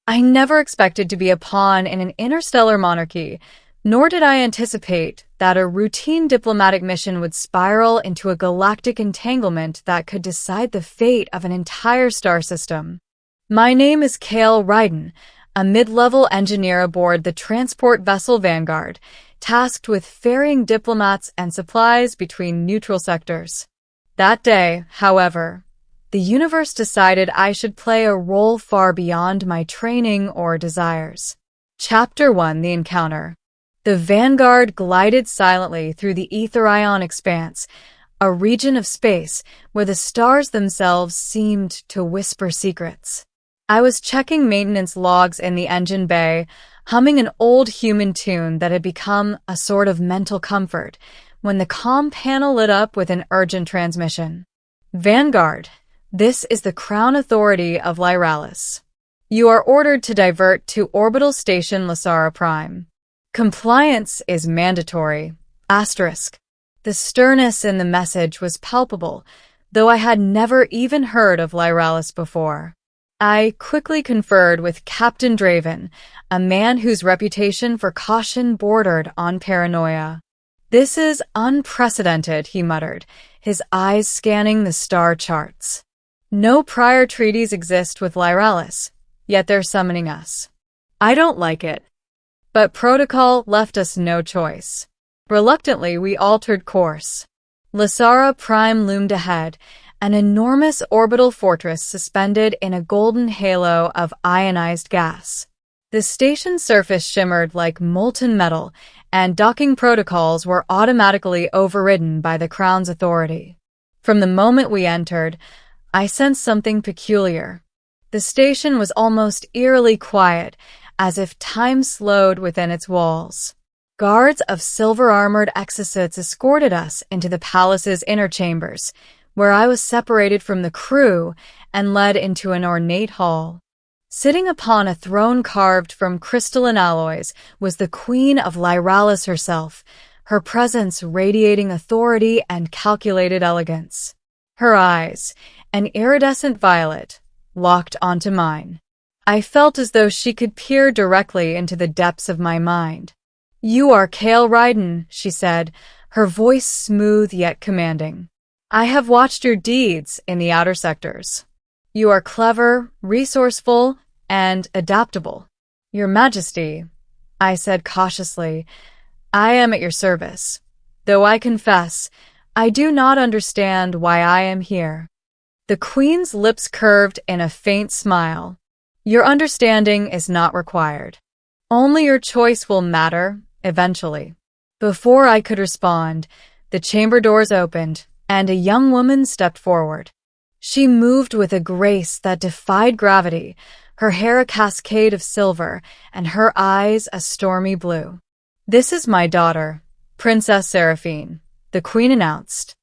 I never expected to be a pawn in an interstellar monarchy, nor did I anticipate that a routine diplomatic mission would spiral into a galactic entanglement that could decide the fate of an entire star system. My name is Cale Ryden, a mid-level engineer aboard the transport vessel Vanguard, tasked with ferrying diplomats and supplies between neutral sectors. That day, however, the universe decided I should play a role far beyond my training or desires. Chapter 1: The Encounter. The Vanguard glided silently through the Etherion expanse, a region of space where the stars themselves seemed to whisper secrets. I was checking maintenance logs in the engine bay, humming an old human tune that had become a sort of mental comfort, when the comm panel lit up with an urgent transmission. Vanguard, this is the Crown Authority of Lyralis. You are ordered to divert to Orbital Station Lasara Prime. Compliance is mandatory. Asterisk. The sternness in the message was palpable, though I had never even heard of Lyralis before. I quickly conferred with Captain Draven, a man whose reputation for caution bordered on paranoia. "This is unprecedented," he muttered, his eyes scanning the star charts. "No prior treaties exist with Lyralis, yet they're summoning us. I don't like it." But protocol left us no choice. Reluctantly, we altered course. Lasara Prime loomed ahead, an enormous orbital fortress suspended in a golden halo of ionized gas. The station's surface shimmered like molten metal, and docking protocols were automatically overridden by the Crown's authority. From the moment we entered, I sensed something peculiar. The station was almost eerily quiet, as if time slowed within its walls. Guards of silver-armored exocets escorted us into the palace's inner chambers, where I was separated from the crew and led into an ornate hall. Sitting upon a throne carved from crystalline alloys was the Queen of Lyralis herself, her presence radiating authority and calculated elegance. Her eyes, an iridescent violet, locked onto mine. I felt as though she could peer directly into the depths of my mind. "You are Cale Ryden," she said, her voice smooth yet commanding. "I have watched your deeds in the outer sectors. You are clever, resourceful, and adaptable." "Your Majesty," I said cautiously, "I am at your service, though I confess I do not understand why I am here." The Queen's lips curved in a faint smile. "Your understanding is not required. Only your choice will matter, eventually." Before I could respond, the chamber doors opened, and a young woman stepped forward. She moved with a grace that defied gravity, her hair a cascade of silver, and her eyes a stormy blue. "This is my daughter, Princess Seraphine," the Queen announced.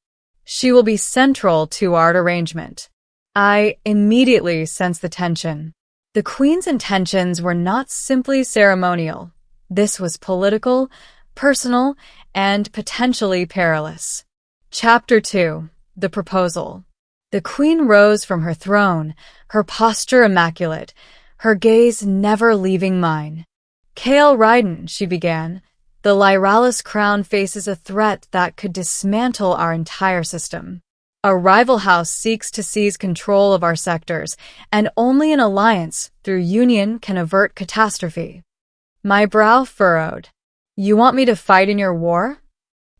"She will be central to our arrangement." I immediately sensed the tension. The Queen's intentions were not simply ceremonial. This was political, personal, and potentially perilous. Chapter 2: The Proposal. The Queen rose from her throne, her posture immaculate, her gaze never leaving mine. "Cale Ryden," she began, "the Lyralis Crown faces a threat that could dismantle our entire system. A rival house seeks to seize control of our sectors, and only an alliance through union can avert catastrophe." My brow furrowed. "You want me to fight in your war?"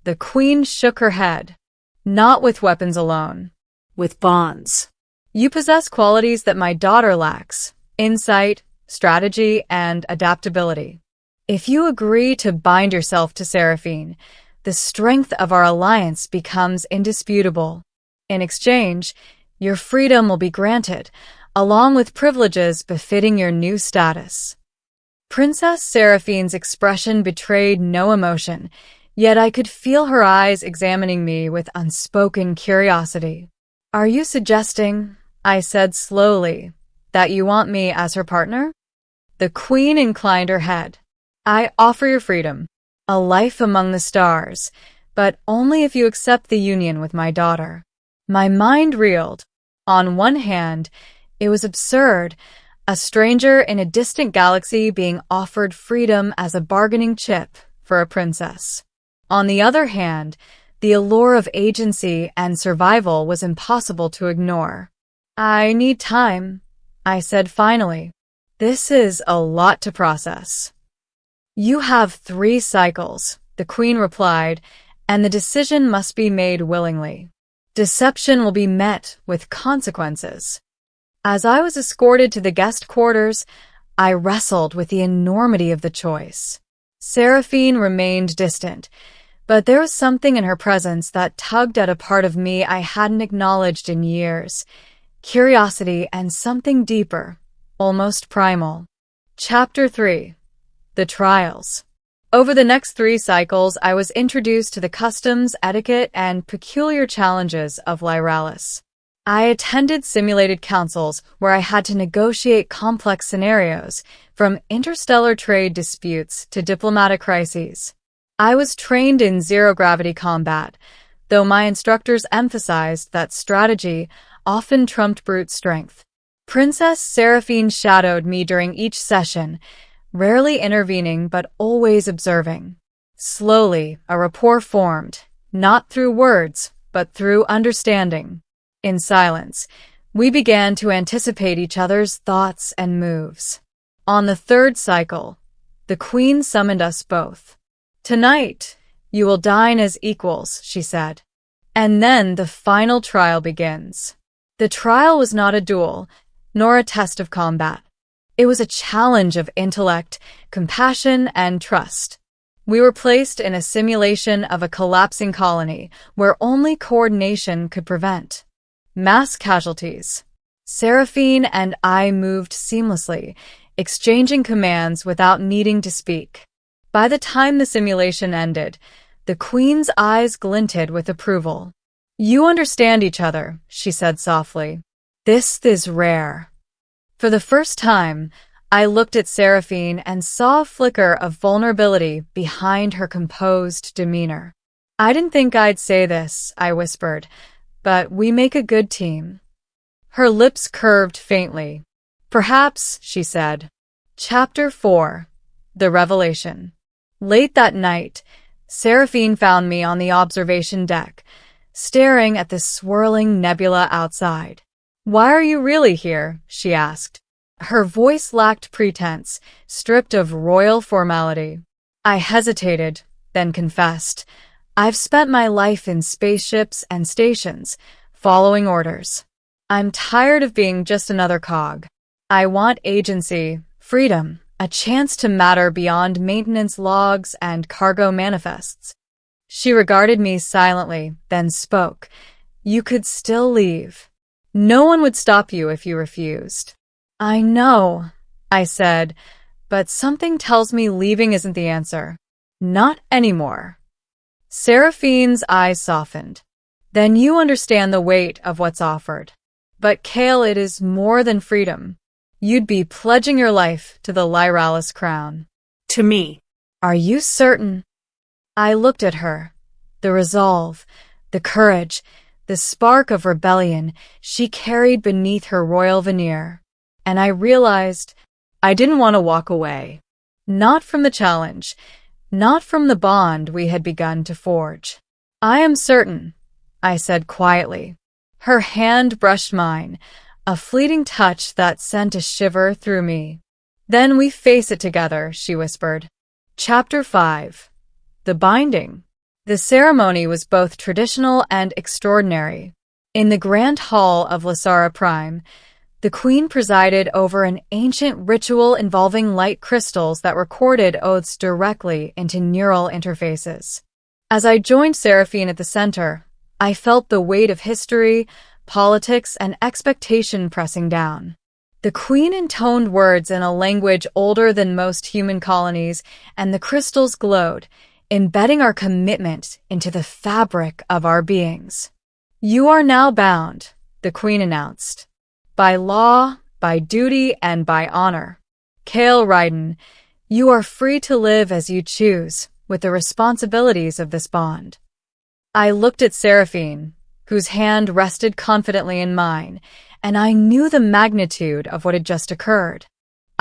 The Queen shook her head. "Not with weapons alone. With bonds. You possess qualities that my daughter lacks: insight, strategy, and adaptability. If you agree to bind yourself to Seraphine, the strength of our alliance becomes indisputable. In exchange, your freedom will be granted, along with privileges befitting your new status." Princess Seraphine's expression betrayed no emotion, yet I could feel her eyes examining me with unspoken curiosity. "Are you suggesting," I said slowly, "that you want me as her partner?" The Queen inclined her head. "I offer your freedom, a life among the stars, but only if you accept the union with my daughter." My mind reeled. On one hand, it was absurd, a stranger in a distant galaxy being offered freedom as a bargaining chip for a princess. On the other hand, the allure of agency and survival was impossible to ignore. "I need time," I said finally. "This is a lot to process." "You have 3 cycles," the queen replied, "and the decision must be made willingly. Deception will be met with consequences." As I was escorted to the guest quarters, I wrestled with the enormity of the choice. Seraphine remained distant, but there was something in her presence that tugged at a part of me I hadn't acknowledged in years. Curiosity and something deeper, almost primal. Chapter 3. The Trials. Over the next 3 cycles, I was introduced to the customs, etiquette, and peculiar challenges of Lyralis. I attended simulated councils where I had to negotiate complex scenarios, from interstellar trade disputes to diplomatic crises. I was trained in zero-gravity combat, though my instructors emphasized that strategy often trumped brute strength. Princess Seraphine shadowed me during each session, rarely intervening but always observing. Slowly, a rapport formed, not through words, but through understanding. In silence, we began to anticipate each other's thoughts and moves. On the 3rd cycle, the queen summoned us both. "Tonight, you will dine as equals," she said. And then the final trial begins. The trial was not a duel, nor a test of combat. It was a challenge of intellect, compassion, and trust. We were placed in a simulation of a collapsing colony where only coordination could prevent mass casualties. Seraphine and I moved seamlessly, exchanging commands without needing to speak. By the time the simulation ended, the queen's eyes glinted with approval. "You understand each other," she said softly. "This is rare." For the first time, I looked at Seraphine and saw a flicker of vulnerability behind her composed demeanor. "I didn't think I'd say this," I whispered, "but we make a good team." Her lips curved faintly. "Perhaps," she said. Chapter 4. The Revelation. Late that night, Seraphine found me on the observation deck, staring at the swirling nebula outside. "Why are you really here?" she asked. Her voice lacked pretense, stripped of royal formality. I hesitated, then confessed. "I've spent my life in spaceships and stations, following orders. I'm tired of being just another cog. I want agency, freedom, a chance to matter beyond maintenance logs and cargo manifests." She regarded me silently, then spoke. "You could still leave. No one would stop you if you refused." "I know," I said, "but something tells me leaving isn't the answer. Not anymore." Seraphine's eyes softened. "Then you understand the weight of what's offered. But Kale, it is more than freedom. You'd be pledging your life to the Lyralis crown." "To me." "Are you certain?" I looked at her. The resolve, the courage, the spark of rebellion she carried beneath her royal veneer. And I realized I didn't want to walk away. Not from the challenge, not from the bond we had begun to forge. "I am certain," I said quietly. Her hand brushed mine, a fleeting touch that sent a shiver through me. "Then we face it together," she whispered. Chapter 5. The Binding. The ceremony was both traditional and extraordinary. In the grand hall of Lasara Prime, the queen presided over an ancient ritual involving light crystals that recorded oaths directly into neural interfaces. As I joined Seraphine at the center, I felt the weight of history, politics, and expectation pressing down. The queen intoned words in a language older than most human colonies, and the crystals glowed, embedding our commitment into the fabric of our beings. "You are now bound," the queen announced. "By law, by duty, and by honor. Kale Ryden, you are free to live as you choose, with the responsibilities of this bond." I looked at Seraphine, whose hand rested confidently in mine, and I knew the magnitude of what had just occurred.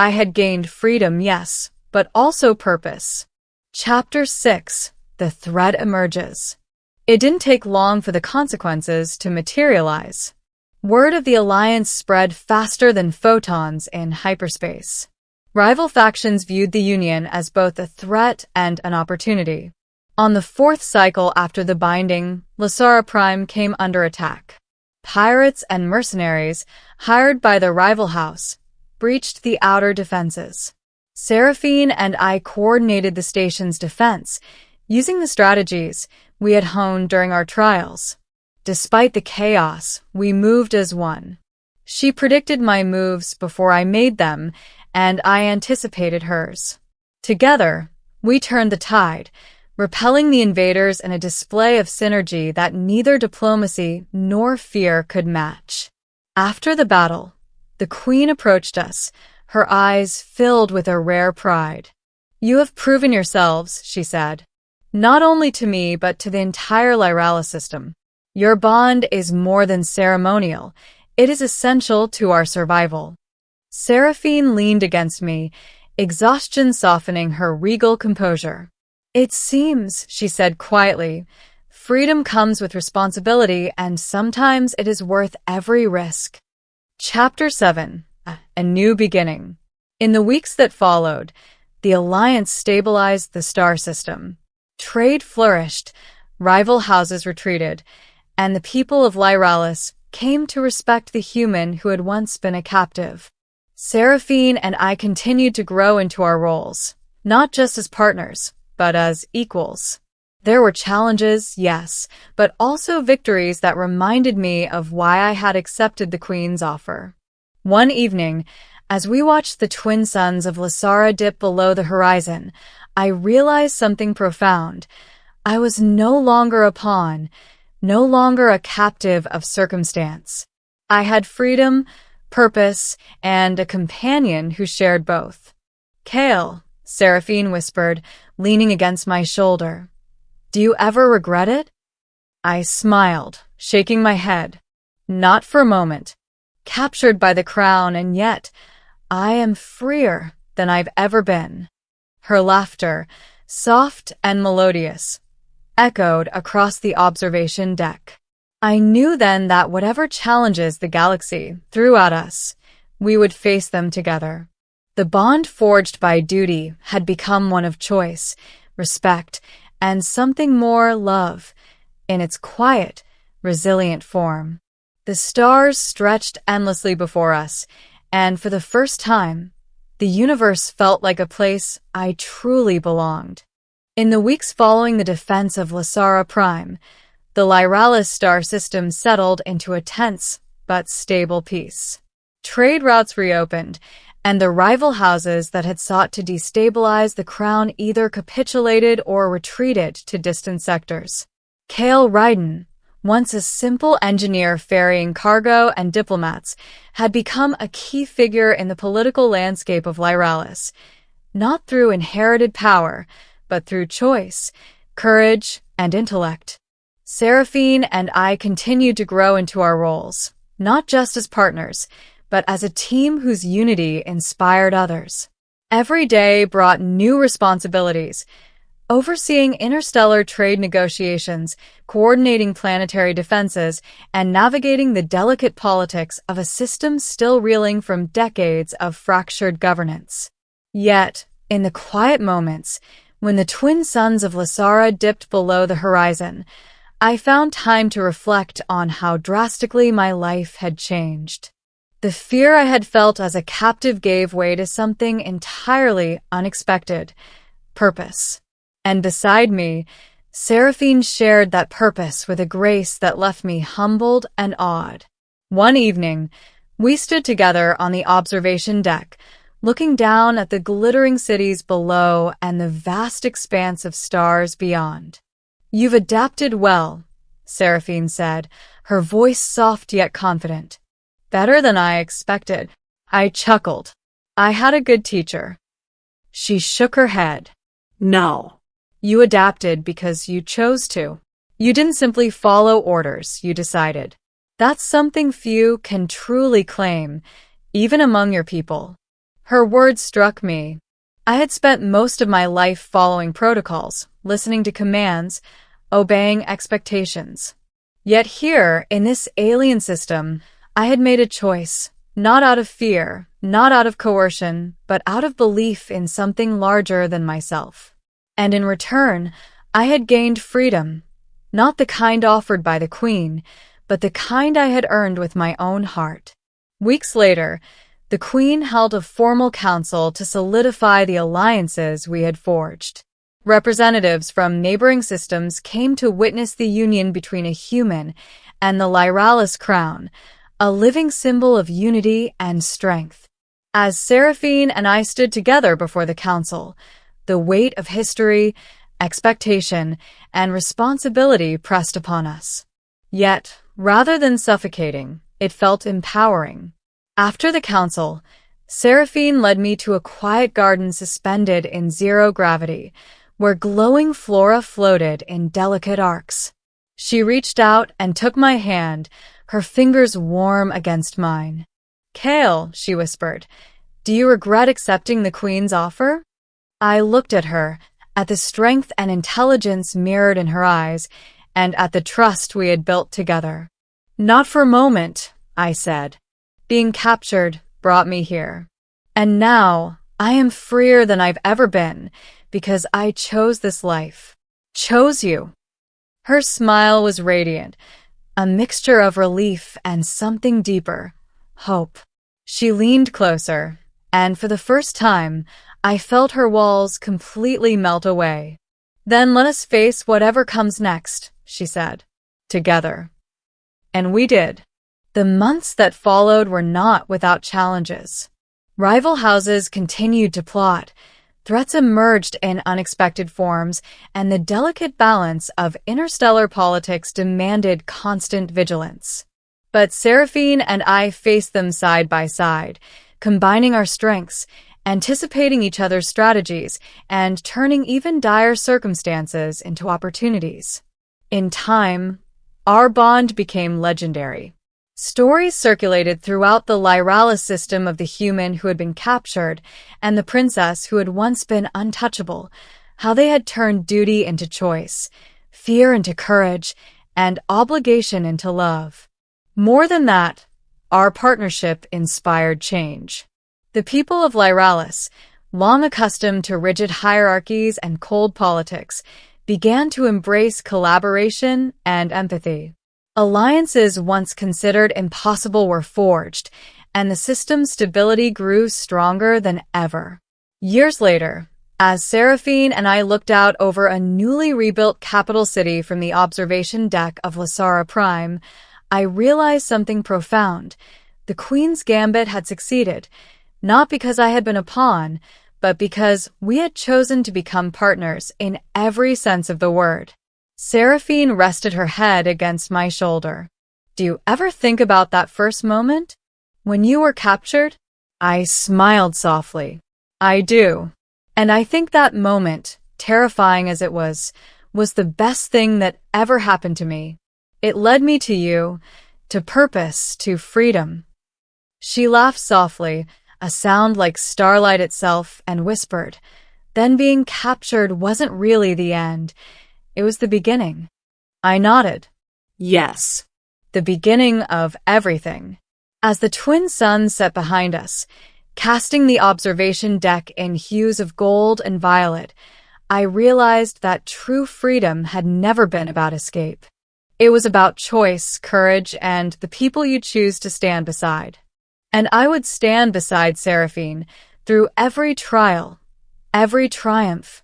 I had gained freedom, yes, but also purpose. Chapter 6. The threat emerges. It didn't take long for the consequences to materialize. Word of the Alliance spread faster than photons in hyperspace. Rival factions viewed the Union as both a threat and an opportunity. On the fourth cycle after the binding, Lasara Prime came under attack. Pirates and mercenaries, hired by the rival house, breached the outer defenses. Seraphine and I coordinated the station's defense, using the strategies we had honed during our trials. Despite the chaos, we moved as one. She predicted my moves before I made them, and I anticipated hers. Together, we turned the tide, repelling the invaders in a display of synergy that neither diplomacy nor fear could match. After the battle, the Queen approached us, her eyes filled with a rare pride. "You have proven yourselves," she said, "not only to me but to the entire Lyralis system. Your bond is more than ceremonial, it is essential to our survival." Seraphine leaned against me, exhaustion softening her regal composure. "It seems," she said quietly, "freedom comes with responsibility, and sometimes it is worth every risk." Chapter 7. A New Beginning. In the weeks that followed, the Alliance stabilized the star system. Trade flourished, rival houses retreated, and the people of Lyralis came to respect the human who had once been a captive. Seraphine and I continued to grow into our roles, not just as partners, but as equals. There were challenges, yes, but also victories that reminded me of why I had accepted the Queen's offer. One evening, as we watched the twin suns of Lasara dip below the horizon, I realized something profound. I was no longer a pawn, no longer a captive of circumstance. I had freedom, purpose, and a companion who shared both. "Kale," Seraphine whispered, leaning against my shoulder. "Do you ever regret it?" I smiled, shaking my head. "Not for a moment. Captured by the crown, and yet I am freer than I've ever been." Her laughter, soft and melodious, echoed across the observation deck. I knew then that whatever challenges the galaxy threw at us, we would face them together. The bond forged by duty had become one of choice, respect, and something more, love, in its quiet, resilient form. The stars stretched endlessly before us, and for the first time, the universe felt like a place I truly belonged. In the weeks following the defense of Lasara Prime, the Lyralis star system settled into a tense but stable peace. Trade routes reopened, and the rival houses that had sought to destabilize the crown either capitulated or retreated to distant sectors. Kale Ryden, once a simple engineer ferrying cargo and diplomats, had become a key figure in the political landscape of Lyralis, not through inherited power, but through choice, courage, and intellect. Seraphine and I continued to grow into our roles, not just as partners, but as a team whose unity inspired others. Every day brought new responsibilities, overseeing interstellar trade negotiations, coordinating planetary defenses, and navigating the delicate politics of a system still reeling from decades of fractured governance. Yet, in the quiet moments, when the twin suns of Lasara dipped below the horizon, I found time to reflect on how drastically my life had changed. The fear I had felt as a captive gave way to something entirely unexpected: purpose. And beside me, Seraphine shared that purpose with a grace that left me humbled and awed. One evening, we stood together on the observation deck, looking down at the glittering cities below and the vast expanse of stars beyond. "You've adapted well," Seraphine said, her voice soft yet confident. "Better than I expected." I chuckled. "I had a good teacher." She shook her head. "No. You adapted because you chose to. You didn't simply follow orders, you decided. That's something few can truly claim, even among your people." Her words struck me. I had spent most of my life following protocols, listening to commands, obeying expectations. Yet here, in this alien system, I had made a choice, not out of fear, not out of coercion, but out of belief in something larger than myself. And in return, I had gained freedom, not the kind offered by the Queen, but the kind I had earned with my own heart. Weeks later, the Queen held a formal council to solidify the alliances we had forged. Representatives from neighboring systems came to witness the union between a human and the Lyralis crown, a living symbol of unity and strength. As Seraphine and I stood together before the council, the weight of history, expectation, and responsibility pressed upon us. Yet, rather than suffocating, it felt empowering. After the council, Seraphine led me to a quiet garden suspended in zero gravity, where glowing flora floated in delicate arcs. She reached out and took my hand, her fingers warm against mine. "Kale," she whispered, "do you regret accepting the Queen's offer?" I looked at her, at the strength and intelligence mirrored in her eyes, and at the trust we had built together. "Not for a moment," I said. "Being captured brought me here. And now I am freer than I've ever been, because I chose this life. Chose you." Her smile was radiant, a mixture of relief and something deeper, hope. She leaned closer, and for the first time, I felt her walls completely melt away. "Then let us face whatever comes next," she said. "Together." And we did. The months that followed were not without challenges. Rival houses continued to plot. Threats emerged in unexpected forms, and the delicate balance of interstellar politics demanded constant vigilance. But Seraphine and I faced them side by side, combining our strengths, anticipating each other's strategies, and turning even dire circumstances into opportunities. In time, our bond became legendary. Stories circulated throughout the Lyralis system of the human who had been captured and the princess who had once been untouchable, how they had turned duty into choice, fear into courage, and obligation into love. More than that, our partnership inspired change. The people of Lyralis, long accustomed to rigid hierarchies and cold politics, began to embrace collaboration and empathy. Alliances once considered impossible were forged, and the system's stability grew stronger than ever. Years later, as Seraphine and I looked out over a newly rebuilt capital city from the observation deck of Lasara Prime, I realized something profound. The Queen's gambit had succeeded, not because I had been a pawn, but because we had chosen to become partners in every sense of the word. Seraphine rested her head against my shoulder. "Do you ever think about that first moment? When you were captured?" I smiled softly. "I do. And I think that moment, terrifying as it was the best thing that ever happened to me. It led me to you, to purpose, to freedom." She laughed softly, a sound like starlight itself, and whispered, "Then being captured wasn't really the end. It was the beginning." I nodded. "Yes, the beginning of everything." As the twin suns set behind us, casting the observation deck in hues of gold and violet, I realized that true freedom had never been about escape. It was about choice, courage, and the people you choose to stand beside. And I would stand beside Seraphine through every trial, every triumph,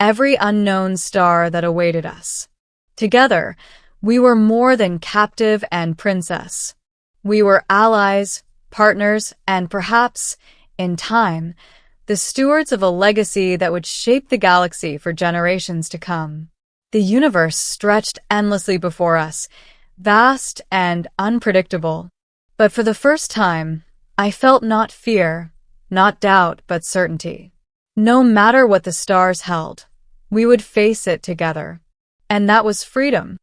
every unknown star that awaited us. Together, we were more than captive and princess. We were allies, partners, and perhaps, in time, the stewards of a legacy that would shape the galaxy for generations to come. The universe stretched endlessly before us, vast and unpredictable. But for the first time, I felt not fear, not doubt, but certainty. No matter what the stars held, we would face it together. And that was freedom.